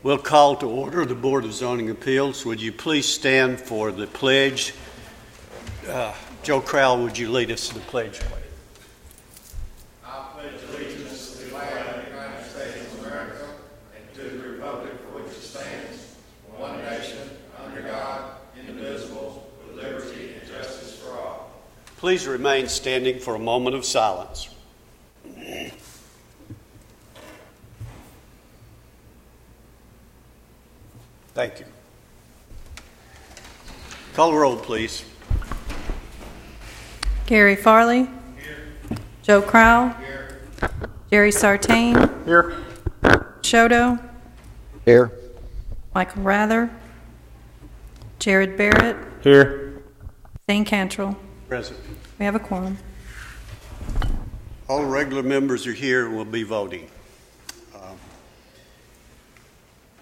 We'll call to order the Board of Zoning Appeals. Would you please stand for the pledge? Joe Crowell, would you lead us to the pledge, please? I pledge allegiance to the flag of the United States of America and to the republic for which it stands, one nation, under God, indivisible, with liberty and justice for all. Please remain standing for a moment of silence. Thank you. Call the roll, please. Gary Farley. Here. Joe Crowell. Here. Jerry Sartain. Here. Shoto. Here. Michael Rather. Jared Barrett. Here. Zane Cantrell. Present. We have a quorum. All regular members are here and will be voting.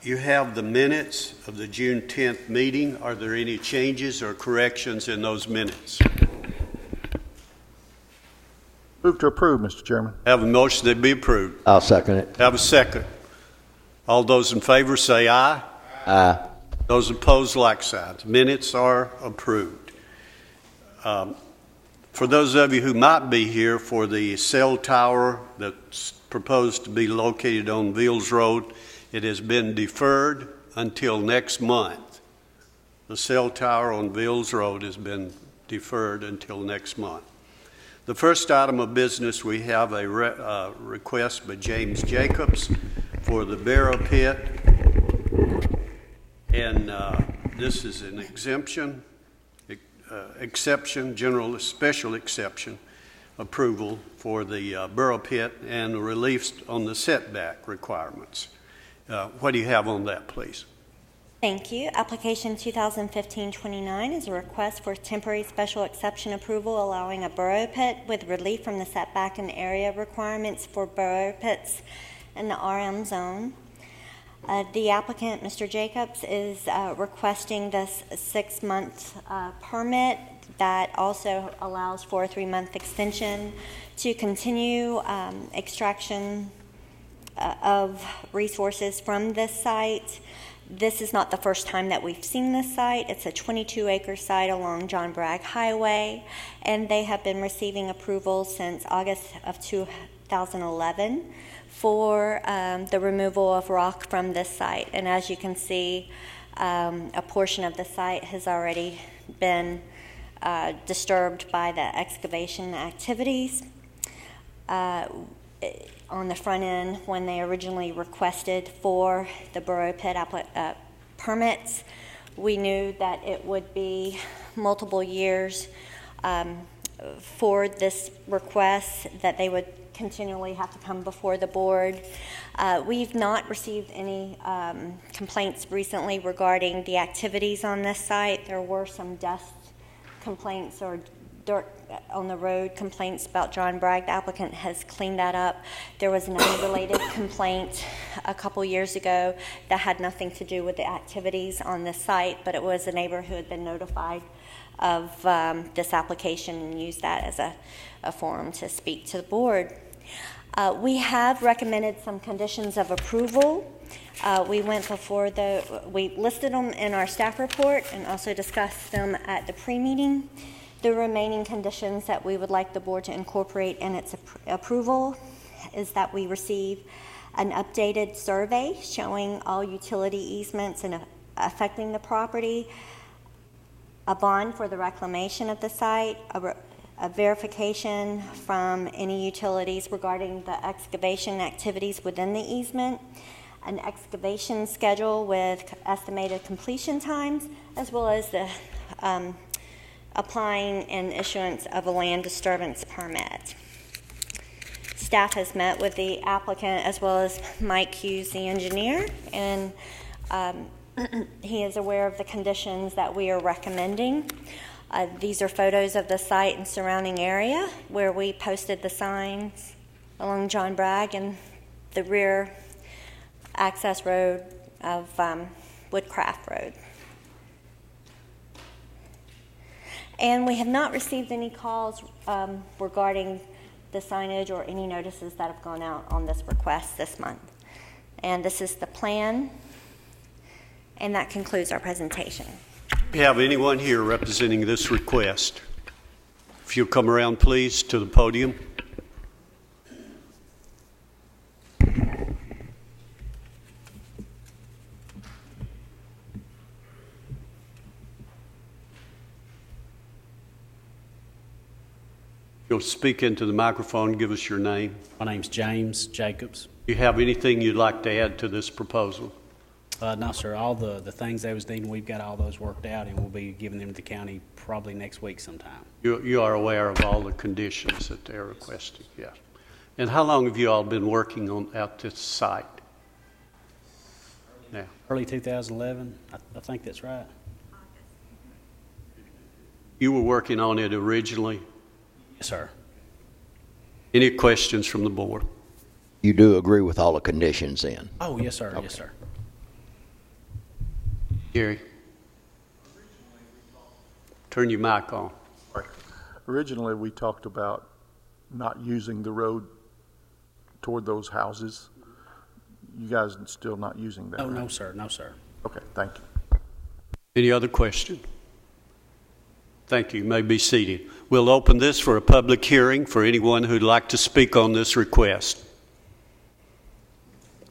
You have the minutes of the June 10th meeting. Are there any changes or corrections in those minutes? Move to approve, Mr. Chairman. Have a motion that be approved. I'll second it. Have a second. All those in favor say aye. Aye. Those opposed, like signs. Minutes are approved. For those of you who might be here for the cell tower that's proposed to be located on Veals Road, it has been deferred until next month. The cell tower on Veals Road has been deferred until next month. The first item of business, we have a request by James Jacobs for the Barrow Pit. And this is an exception, special exception approval for the Barrow Pit and relief on the setback requirements. What do you have on that, please? Thank you. Application 2015-29 is a request for temporary special exception approval allowing a burrow pit with relief from the setback and area requirements for burrow pits in the RM zone. The applicant, Mr. Jacobs, is requesting this 6-month permit that also allows for a 3-month extension to continue extraction of resources from this site. This is not the first time that we've seen this site. It's a 22-acre site along John Bragg Highway, and they have been receiving approval since August of 2011 for the removal of rock from this site. And as you can see, a portion of the site has already been disturbed by the excavation activities. On the front end, when they originally requested for the burrow pit permits, we knew that it would be multiple years for this request, that they would continually have to come before the board. We've not received any complaints recently regarding the activities on this site. There were some dust complaints or dirt on the road complaints about John Bragg. The applicant has cleaned that up. There was an unrelated complaint a couple years ago that had nothing to do with the activities on this site, but it was a neighbor who had been notified of this application and used that as a forum to speak to the board. We have recommended some conditions of approval. We listed them in our staff report and also discussed them at the pre-meeting. The remaining conditions that we would like the board to incorporate in its approval is that we receive an updated survey showing all utility easements and affecting the property, a bond for the reclamation of the site, a verification from any utilities regarding the excavation activities within the easement, an excavation schedule with estimated completion times, as well as the applying and issuance of a land disturbance permit. Staff has met with the applicant as well as Mike Hughes, the engineer, and he is aware of the conditions that we are recommending. These are photos of the site and surrounding area where we posted the signs along John Bragg and the rear access road of Woodcraft Road. And we have not received any calls regarding the signage or any notices that have gone out on this request this month. And this is the plan And that concludes our presentation. We have anyone here representing this request? If you'll come around, please, to the podium. You'll speak into the microphone, give us your name. My name's James Jacobs. Do you have anything you'd like to add to this proposal? No, sir. All the things they was needing, we've got all those worked out, and we'll be giving them to the county probably next week sometime. You are aware of all the conditions that they're requesting, yeah. And how long have you all been working on at this site? Now, Early 2011, I think that's right. you were working on it originally. Yes, sir. Any questions from the board? You do agree with all the conditions then? Oh, yes, sir. Yes, sir. Gary? Turn your mic on. Originally, we talked about not using the road toward those houses. You guys are still not using that, Oh, right? no, sir. No, sir. Okay, thank you. Any other question? Thank you. You may be seated. We'll open this for a public hearing for anyone who'd like to speak on this request.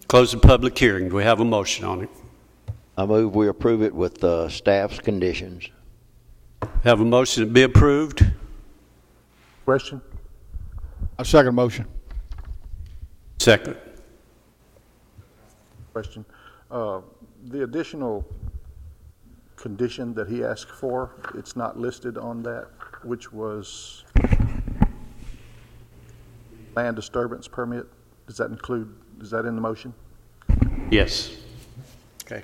Close the public hearing. Do we have a motion on it? I move we approve it with staff's conditions. Have a motion to be approved? Question? I second motion. Second. Question. The additional condition that he asked for, it's not listed on that, which was land disturbance permit. Does that include, is that in the motion? Yes. Okay.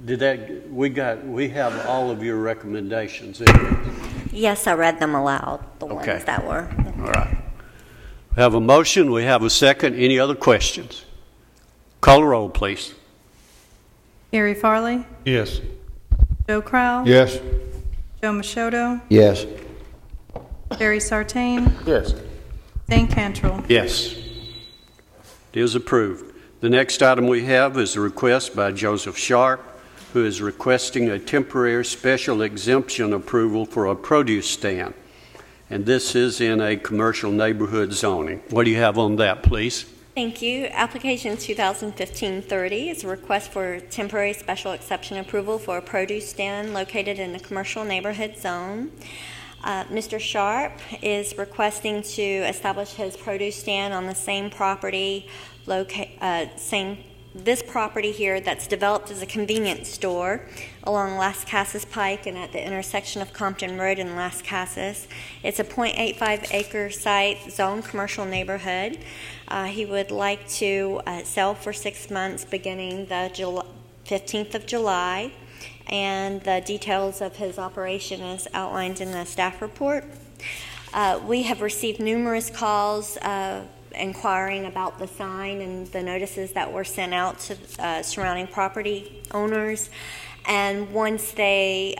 We have all of your recommendations in here. Yes, I read them aloud, the Okay. ones that were. All right. We have a motion. We have a second. Any other questions? Call the roll, please. Gary Farley, Yes. Joe Crowell. Yes. Joe Machoto, Yes. Jerry Sartain, Yes. Zane Cantrell. Yes. It is approved. The next item we have is a request by Joseph Sharp, who is requesting a temporary special exemption approval for a produce stand. And this is in a commercial neighborhood zoning. What do you have on that, please? Thank you. Application 2015-30 is a request for temporary special exception approval for a produce stand located in a commercial neighborhood zone. Mr. Sharp is requesting to establish his produce stand on the same property, this property here that's developed as a convenience store along Las Casas Pike and at the intersection of Compton Road and Las Casas. It's a 0.85 acre site, zone commercial neighborhood. He would like to sell for 6 months beginning the 15th of July, and the details of his operation is outlined in the staff report. We have received numerous calls inquiring about the sign and the notices that were sent out to surrounding property owners. And once it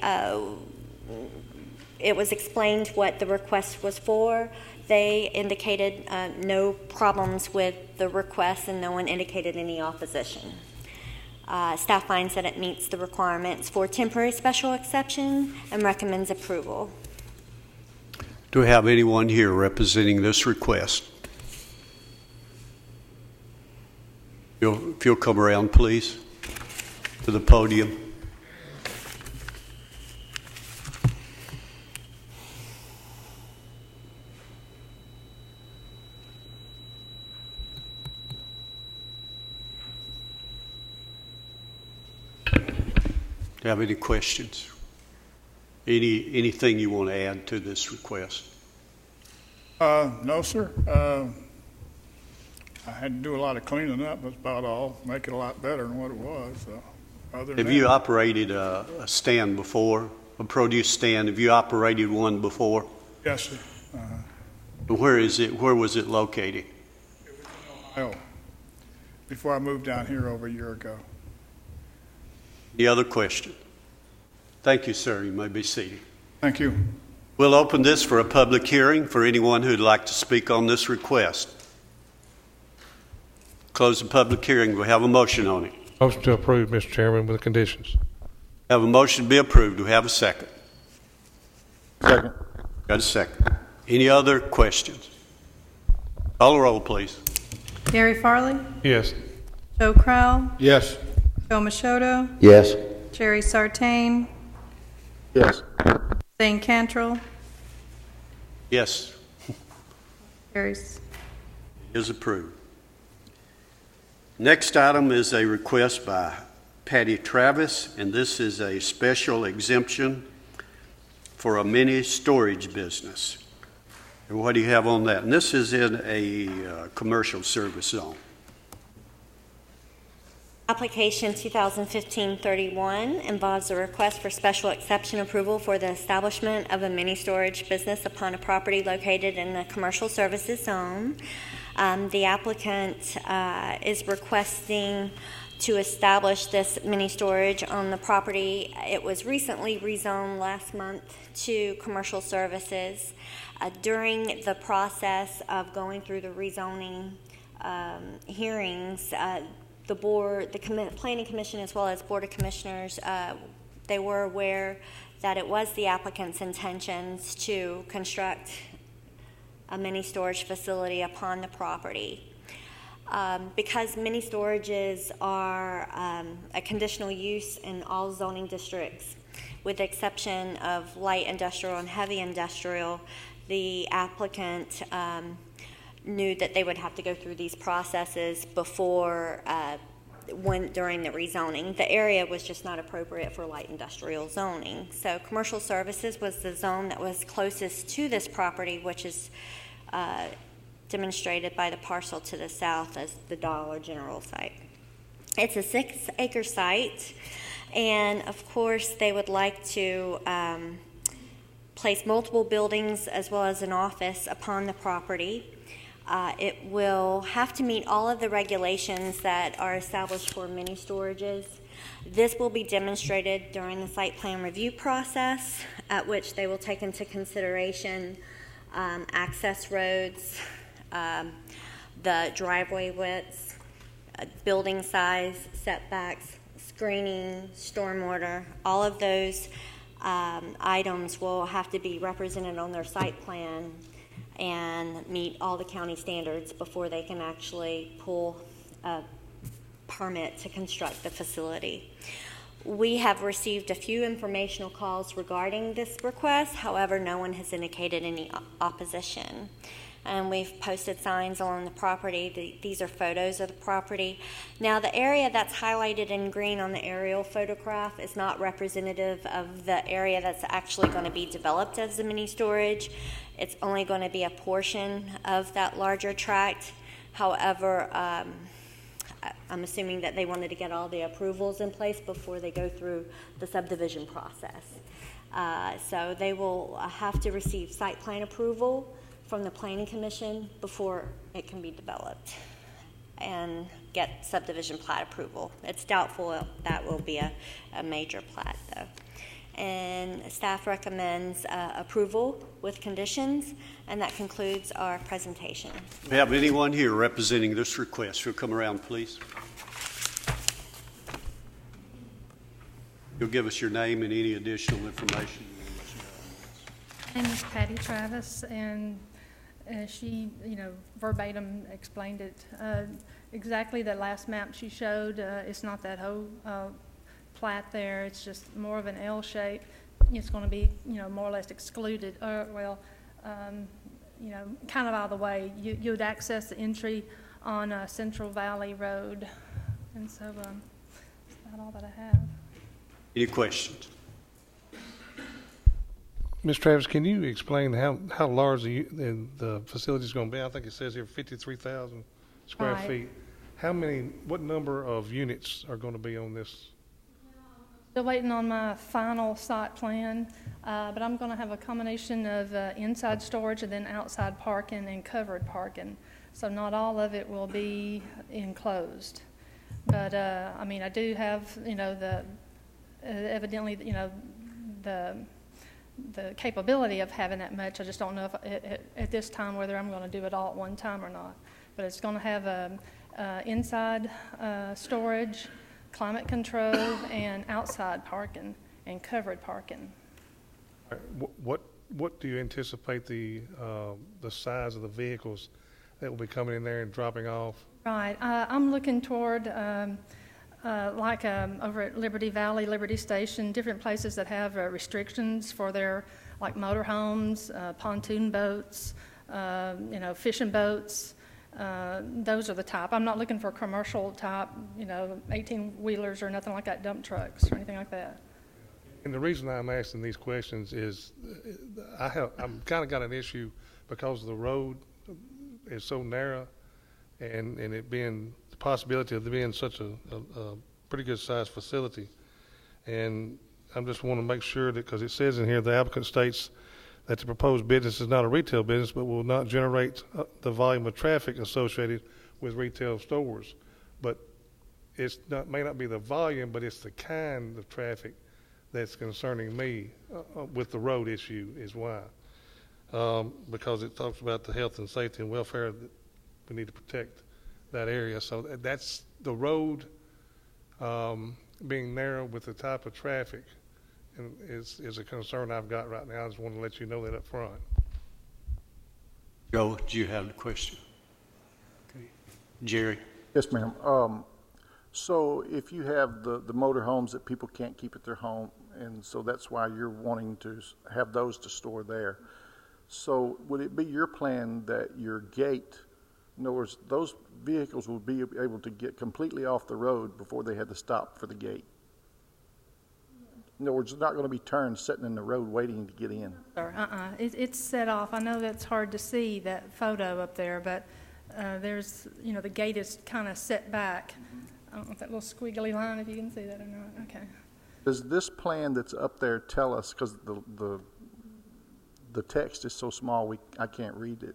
was explained what the request was for, they indicated no problems with the request and no one indicated any opposition. Staff finds that it meets the requirements for temporary special exception and recommends approval. Do we have anyone here representing this request? If you'll come around, please, to the podium. Do you have any questions? Anything you want to add to this request? No, sir. I had to do a lot of cleaning up, that's about all. Make it a lot better than what it was. Other than Have that, you operated a stand before, a produce stand? Have you operated one before? Yes, sir. Where is it? Where was it located? Ohio, before I moved down here over a year ago. Any other question? Thank you, sir. You may be seated. Thank you. We'll open this for a public hearing for anyone who'd like to speak on this request. Close the public hearing. We have a motion on it. Motion to approve, Mr. Chairman, with conditions. Have a motion to be approved. Do we have a second? Second. Got a second. Any other questions? Call the roll, please. Gary Farley, Yes. Joe Crowell, Yes. Joe Machoto, Yes. Jerry Sartain, Yes. Zane Cantrell, Yes, carries. is approved. Next item is a request by Patty Travis, and this is a special exemption for a mini storage business. And what do you have on that? And this is in a commercial service zone. Application 2015-31 involves a request for special exception approval for the establishment of a mini storage business upon a property located in the commercial services zone. The applicant is requesting to establish this mini storage on the property. It was recently rezoned last month to commercial services. During the process of going through the rezoning hearings, the board, the Planning Commission, as well as Board of Commissioners, they were aware that it was the applicant's intentions to construct a mini storage facility upon the property. Because mini storages are a conditional use in all zoning districts, with the exception of light industrial and heavy industrial, the applicant knew that they would have to go through these processes before during the rezoning. The area was just not appropriate for light industrial zoning. So commercial services was the zone that was closest to this property, which is demonstrated by the parcel to the south as the Dollar General site. It's a 6-acre site, and of course they would like to place multiple buildings as well as an office upon the property. It will have to meet all of the regulations that are established for mini storages. This will be demonstrated during the site plan review process, at which they will take into consideration access roads, the driveway widths, building size, setbacks, screening, stormwater. All of those items will have to be represented on their site plan and meet all the county standards before they can actually pull a permit to construct the facility. We have received a few informational calls regarding this request. However, no one has indicated any opposition. And we've posted signs along the property. These are photos of the property. Now, the area that's highlighted in green on the aerial photograph is not representative of the area that's actually going to be developed as the mini storage. It's only going to be a portion of that larger tract. However, I'm assuming that they wanted to get all the approvals in place before they go through the subdivision process. So they will have to receive site plan approval from the Planning Commission before it can be developed and get subdivision plat approval. It's doubtful that will be a major plat, though. And staff recommends approval with conditions, and that concludes our presentation. Do we have anyone here representing this request? You'll come around, please. You'll give us your name and any additional information. My name is Patty Travis, and she, verbatim explained it. Exactly the last map she showed, it's not that whole plat there. It's just more of an L shape. It's going to be, more or less excluded. Kind of out of the way. You would access the entry on Central Valley Road, and so that's about all that I have. Any questions? Ms. Travis, can you explain how large the facility is going to be? I think it says here 53,000 square Right. feet. What number of units are going to be on this? Still waiting on my final site plan, but I'm going to have a combination of inside storage and then outside parking and covered parking. So not all of it will be enclosed. But, I do have, evidently, the capability of having that much. I just don't know if at this time whether I'm going to do it all at one time or not. But it's going to have inside storage, climate control, and outside parking and covered parking. What do you anticipate the size of the vehicles that will be coming in there and dropping off? Right. I'm looking toward over at Liberty Valley, Liberty Station, different places that have restrictions for their like motorhomes, pontoon boats, fishing boats. Those are the type. I'm not looking for commercial type, 18-wheelers or nothing like that, dump trucks or anything like that. And the reason I'm asking these questions is I'm kind of got an issue because the road is so narrow, and it being the possibility of there being such a pretty good sized facility. And I just want to make sure that, because it says in here, the applicant states that the proposed business is not a retail business, but will not generate the volume of traffic associated with retail stores. But may not be the volume, but it's the kind of traffic that's concerning me with the road issue is why. Because it talks about the health and safety and welfare, that we need to protect that area. So that's the road being narrow with the type of traffic is a concern I've got right now. I just want to let you know that up front. Joe, do you have a question? Okay. Jerry? Yes, ma'am. So if you have the motorhomes that people can't keep at their home, and so that's why you're wanting to have those to store there. So would it be your plan that your gate, in other words, those vehicles will be able to get completely off the road before they had to stop for the gate? In other words, it's not going to be turned sitting in the road waiting to get in. It's set off. I know that's hard to see, that photo up there, but there's, the gate is kind of set back. I don't know if that little squiggly line, if you can see that or not. Okay. Does this plan that's up there tell us, because the text is so small I can't read it,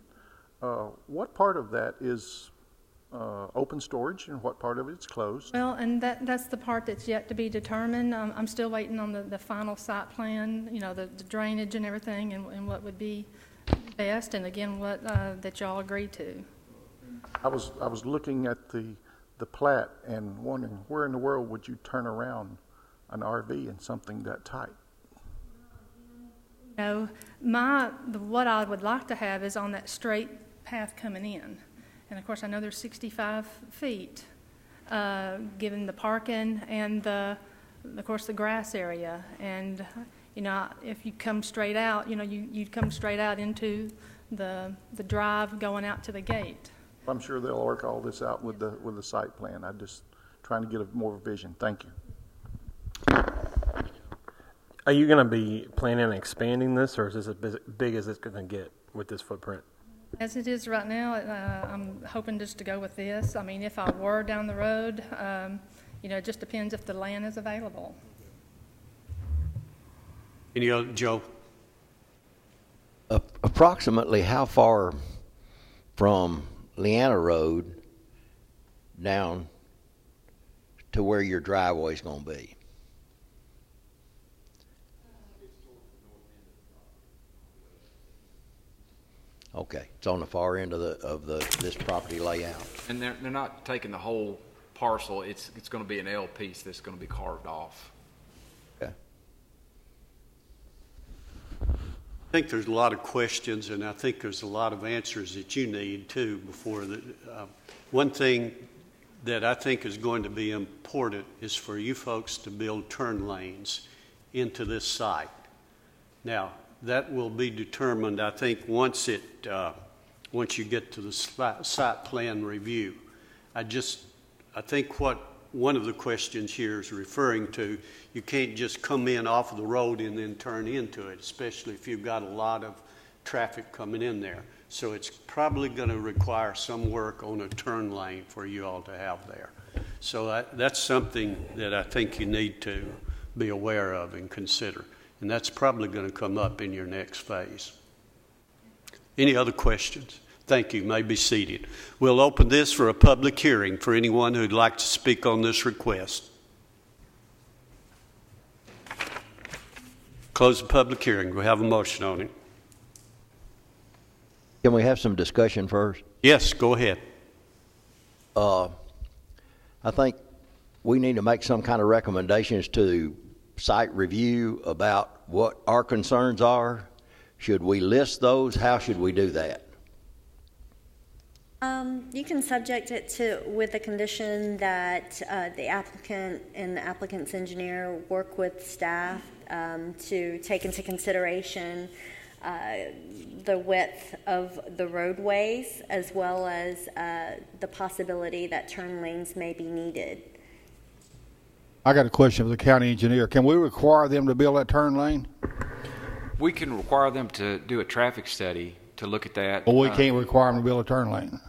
what part of that is open storage and what part of it's closed? Well, and that's the part that's yet to be determined. I'm still waiting on the final site plan, the drainage and everything, and what would be best, and again, what that y'all agreed to. I was looking at the plat and wondering where in the world would you turn around an RV in something that tight? What I would like to have is on that straight path coming in. And of course, I know there's 65 feet, given the parking and of course, the grass area. And, if you come straight out, you'd come straight out into the drive going out to the gate. I'm sure they'll work all this out with the site plan. I'm just trying to get more of a vision. Thank you. Are you going to be planning on expanding this, or is this as big as it's going to get with this footprint? As it is right now, I'm hoping just to go with this. I mean, if I were down the road, it just depends if the land is available. Any other, Joe? Approximately how far from Leanna Road down to where your driveway is going to be? Okay, it's on the far end of this property layout. And they're not taking the whole parcel. It's going to be an L piece that's going to be carved off. Okay. I think there's a lot of questions, and I think there's a lot of answers that you need too before the. One thing that I think is going to be important is for you folks to build turn lanes into this site. Now, that will be determined, I think, once you get to the site plan review. I think what one of the questions here is referring to, you can't just come in off of the road and then turn into it, especially if you've got a lot of traffic coming in there. So it's probably going to require some work on a turn lane for you all to have there. So that's something that I think you need to be aware of and consider. And that's probably going to come up in your next phase. Any other questions? Thank you. You may be seated. We'll open this for a public hearing for anyone who'd like to speak on this request. Close the public hearing. We have a motion on it. Can we have some discussion first? Yes, go ahead. I think we need to make some kind of recommendations to site review about what our concerns are. Should we list those? How should we do that? You can subject it to, with the condition that the applicant and the applicant's engineer work with staff to take into consideration the width of the roadways, as well as the possibility that turn lanes may be needed. I got a question for the county engineer. Can we require them to build that turn lane? We can require them to do a traffic study to look at that. Or we can't require them to build a turn lane?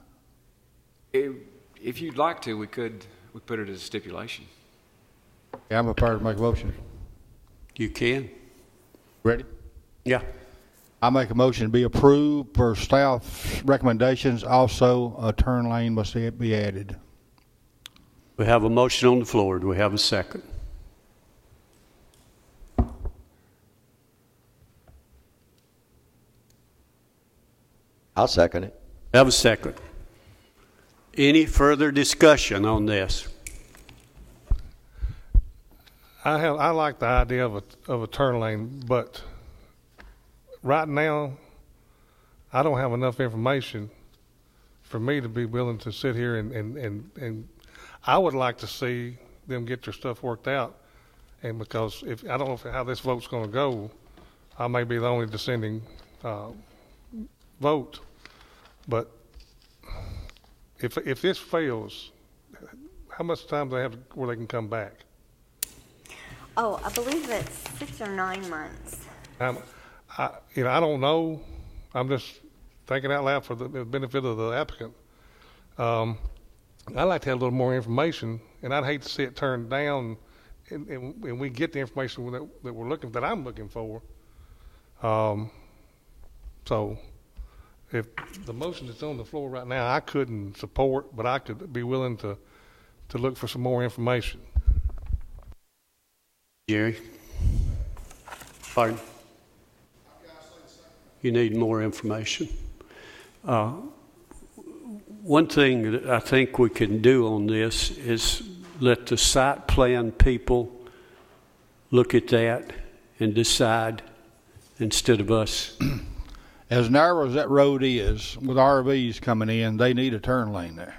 If you'd like to, we put it as a stipulation. Yeah, I'm prepared to make a motion. You can. Ready? Yeah. I make a motion to be approved per staff recommendations. Also, a turn lane must be added. We have a motion on the floor. Do we have a second? I'll second it. Have a second. Any further discussion on this? I like the idea of a turn lane, but right now, I don't have enough information for me to be willing to sit here and I would like to see them get their stuff worked out. And because if I don't know how this vote's going to go, I may be the only dissenting vote. But if this fails, how much time do they have where they can come back? Oh, I believe it's 6 or 9 months. I don't know. I'm just thinking out loud for the benefit of the applicant. I'd like to have a little more information, and I'd hate to see it turned down, and we get the information that I'm looking for. So, if the motion that's on the floor right now, I couldn't support, but I could be willing to look for some more information. Jerry? Pardon? You need more information. One thing that I think we can do on this is let the site plan people look at that and decide instead of us. As narrow as that road is, with RVs coming in, they need a turn lane there.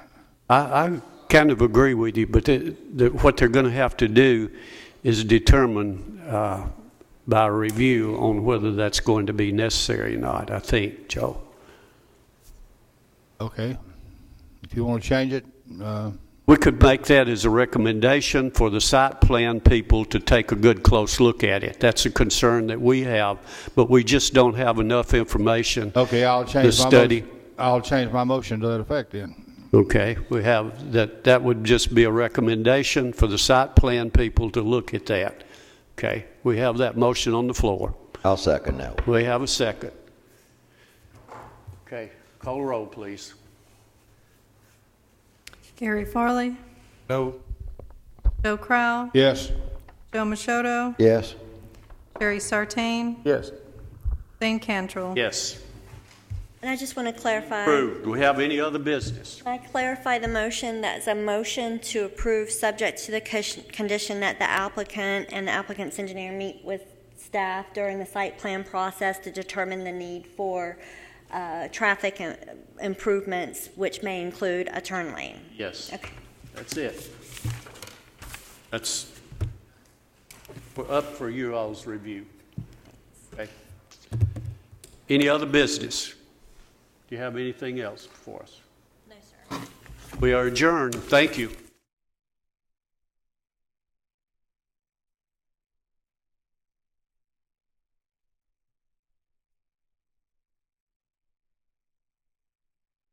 I kind of agree with you, but what they're going to have to do is determine by review on whether that's going to be necessary or not, I think, Joe. Okay. If you want to change it. We could make that as a recommendation for the site plan people to take a good close look at it. That's a concern that we have, but we just don't have enough information. Okay, I'll change my motion to that effect then. Okay, we have that would just be a recommendation for the site plan people to look at that. Okay, we have that motion on the floor. I'll second that. We have a second. Okay, call the roll, please. Gary Farley, No. Joe Crowell, Yes. Joe Machado, Yes. Jerry Sartain, Yes. Thane Cantrell. Yes. And I just want to clarify. Approved. Do we have any other business? Can I clarify the motion? That's a motion to approve subject to the condition that the applicant and the applicant's engineer meet with staff during the site plan process to determine the need for traffic improvements, which may include a turn lane. Yes. Okay. That's it. That's up for you all's review. Okay. Any other business? Do you have anything else for us? No, sir. We are adjourned. Thank you.